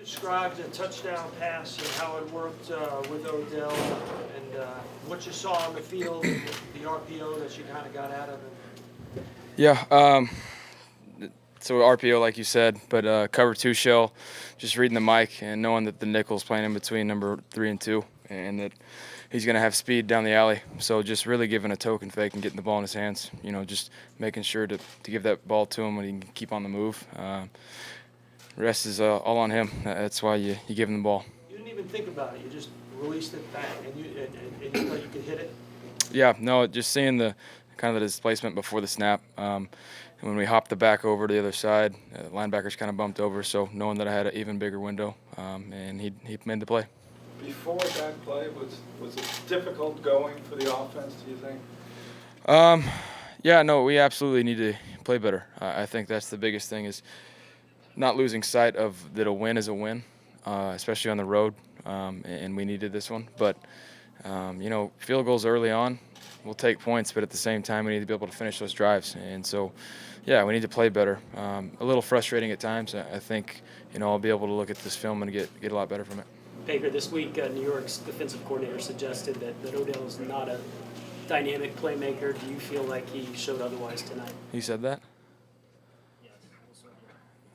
describe the touchdown pass and how it worked with Odell and what you saw on the field, the RPO that you kind of got out of it? Yeah, so RPO, like you said, but cover two shell, just reading the mic and knowing that the nickel's playing in between number 3 and 2, and that he's going to have speed down the alley. So just really giving a token fake and getting the ball in his hands. Just making sure to give that ball to him when he can keep on the move. Rest is all on him. That's why you give him the ball. You didn't even think about it. You just released it bang, and you thought you could hit it? Yeah, no, just seeing the kind of the displacement before the snap. And when we hopped the back over to the other side, the linebackers kind of bumped over, so knowing that I had an even bigger window, and he made the play. Before that play, was it difficult going for the offense, do you think? Yeah, no, we absolutely need to play better. I think that's the biggest thing is not losing sight of that a win is a win, especially on the road, and we needed this one. But, field goals early on, we'll take points, but at the same time, we need to be able to finish those drives. And so, yeah, we need to play better. A little frustrating at times. I think, I'll be able to look at this film and get a lot better from it. Baker, this week, New York's defensive coordinator suggested that Odell is not a dynamic playmaker. Do you feel like he showed otherwise tonight? He said that? Yes.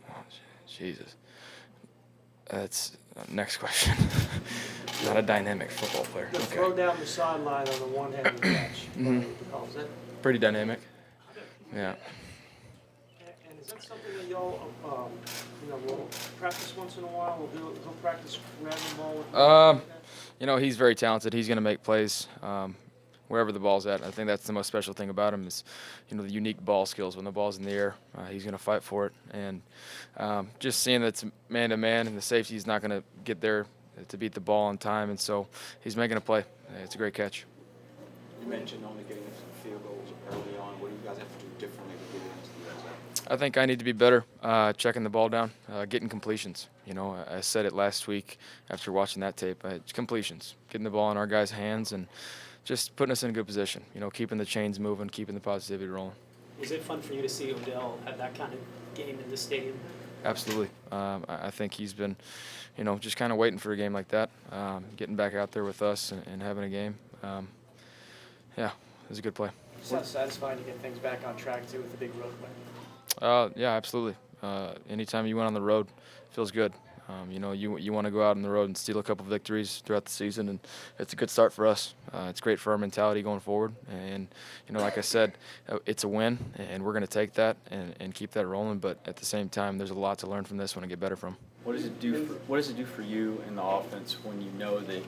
Oh, Jesus. That's next question. Not a dynamic football player. The Okay. throw down the sideline on the one-handed catch. Mhm. Oh, is that? Pretty dynamic. Yeah. And is that something that y'all, will practice once in a while? He'll practice grabbing the ball with He's very talented. He's going to make plays wherever the ball's at. I think that's the most special thing about him is, the unique ball skills. When the ball's in the air, he's going to fight for it. And just seeing that it's man-to-man and the safety's not going to get there to beat the ball on time, and so he's making a play. It's a great catch. You mentioned only getting some field goals early on. What do you guys have to do differently to get into the red zone? I think I need to be better checking the ball down, getting completions. I said it last week after watching that tape. Completions, getting the ball in our guys' hands and just putting us in a good position. Keeping the chains moving, keeping the positivity rolling. Was it fun for you to see Odell have that kind of game in the stadium? Absolutely. I think he's been, just kind of waiting for a game like that, getting back out there with us and having a game. Yeah, it was a good play. It's not satisfying to get things back on track, too, with the big road win. Yeah, absolutely. Anytime you went on the road, it feels good. You want to go out on the road and steal a couple victories throughout the season, and it's a good start for us. It's great for our mentality going forward. And, like I said, it's a win, and we're going to take that and keep that rolling. But at the same time, there's a lot to learn from this one and get better from. What does it do for you in the offense when you know that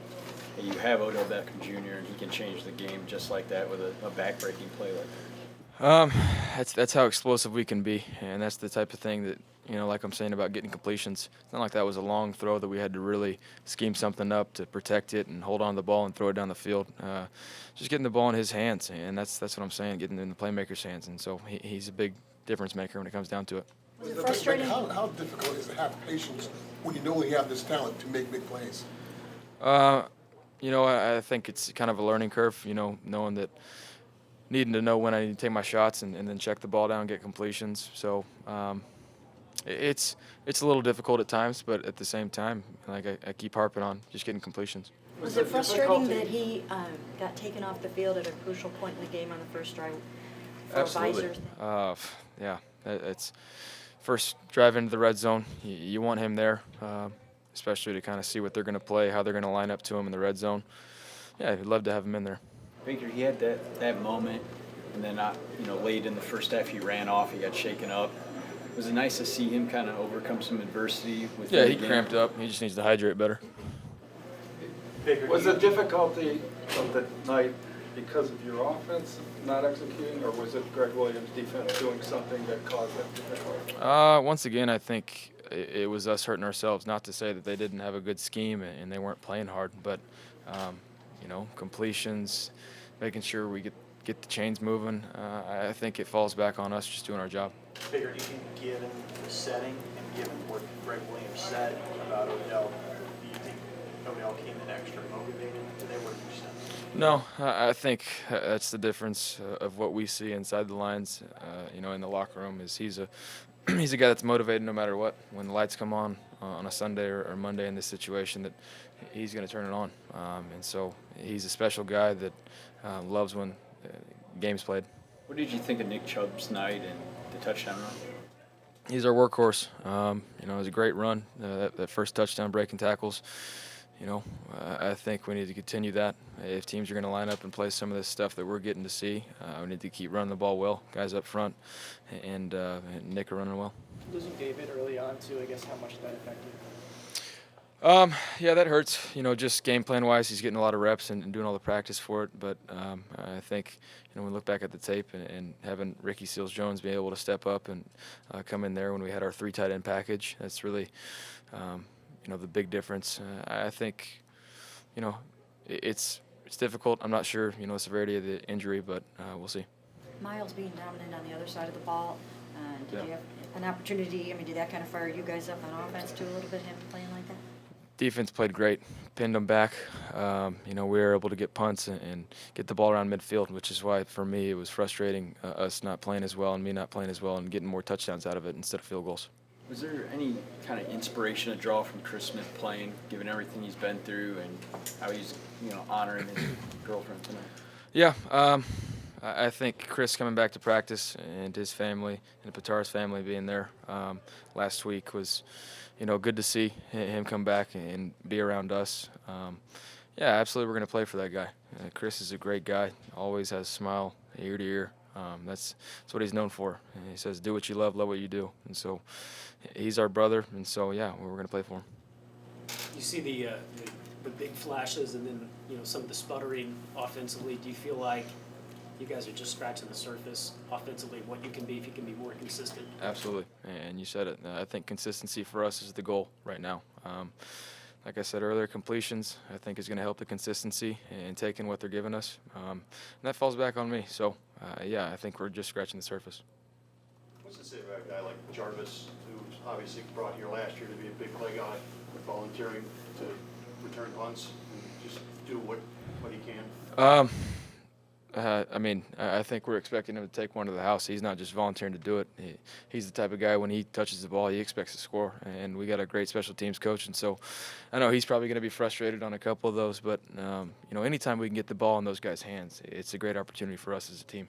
you have Odell Beckham Jr. and he can change the game just like that with a back-breaking play like that? That's how explosive we can be, and that's the type of thing that, like I'm saying about getting completions. It's not like that was a long throw that we had to really scheme something up to protect it and hold on to the ball and throw it down the field. Just getting the ball in his hands, and that's what I'm saying, getting it in the playmaker's hands. And so he's a big difference maker when it comes down to it. Was it frustrating? How difficult is it to have patience when you know you have this talent to make big plays? I think it's kind of a learning curve, knowing that needing to know when I need to take my shots and then check the ball down and get completions. So it's a little difficult at times, but at the same time, like I keep harping on, just getting completions. Was it frustrating that he got taken off the field at a crucial point in the game on the first drive for Absolutely. Visor? Yeah, it's first drive into the red zone. You want him there, especially to kind of see what they're going to play, how they're going to line up to him in the red zone. Yeah, I'd love to have him in there. Baker, he had that moment, and then late in the first half he ran off, he got shaken up. Was it nice to see him kind of overcome some adversity? Yeah, he cramped up. He just needs to hydrate better. Was the difficulty of the night because of your offense not executing, or was it Greg Williams' defense doing something that caused that difficulty? Once again, I think it was us hurting ourselves. Not to say that they didn't have a good scheme and they weren't playing hard, but completions, making sure we get the chains moving. I think it falls back on us just doing our job. Baker, do you think given the setting and given what Greg Williams said about Odell, do you think Odell came in extra motivated today? What did you say? No, I think that's the difference of what we see inside the lines, in the locker room is he's a he's a guy that's motivated no matter what. When the lights come on a Sunday or Monday in this situation, that he's going to turn it on. And so he's a special guy that loves when games played. What did you think of Nick Chubb's night and the touchdown run? He's our workhorse. It was a great run. That first touchdown breaking tackles. I think we need to continue that. If teams are going to line up and play some of this stuff that we're getting to see, we need to keep running the ball well. Guys up front, and Nick are running well. Losing David early on too, I guess how much did that affect you? Yeah, that hurts. Just game plan wise, he's getting a lot of reps and doing all the practice for it. But I think when we look back at the tape and having Ricky Seals-Jones be able to step up and come in there when we had our 3 tight end package, that's really the big difference. I think it's difficult. I'm not sure the severity of the injury, but we'll see. Miles being dominant on the other side of the ball, did Yeah. you have an opportunity, did that kind of fire you guys up on offense too a little bit, him playing like that? Defense played great, pinned them back. We were able to get punts and get the ball around midfield, which is why for me it was frustrating us not playing as well and me not playing as well and getting more touchdowns out of it instead of field goals. Was there any kind of inspiration to draw from Chris Smith playing, given everything he's been through and how he's honoring his girlfriend tonight? Yeah, I think Chris coming back to practice and his family and Patar's family being there last week was good to see him come back and be around us. Yeah, absolutely, we're going to play for that guy. Chris is a great guy, always has a smile ear to ear. That's what he's known for. And he says, do what you love what you do. And so he's our brother, and so, yeah, we're going to play for him. You see the big flashes and then some of the sputtering offensively. Do you feel like you guys are just scratching the surface offensively, what you can be if you can be more consistent? Absolutely, and you said it. I think consistency for us is the goal right now. Like I said earlier, completions I think is going to help the consistency and taking what they're giving us. And that falls back on me. So, yeah, I think we're just scratching the surface. What's to say about a guy like Jarvis, who's obviously brought here last year to be a big play guy, volunteering to return punts and just do what he can? I think we're expecting him to take one to the house. He's not just volunteering to do it. He's the type of guy when he touches the ball, he expects to score. And we got a great special teams coach, and so I know he's probably going to be frustrated on a couple of those. But anytime we can get the ball in those guys' hands, it's a great opportunity for us as a team.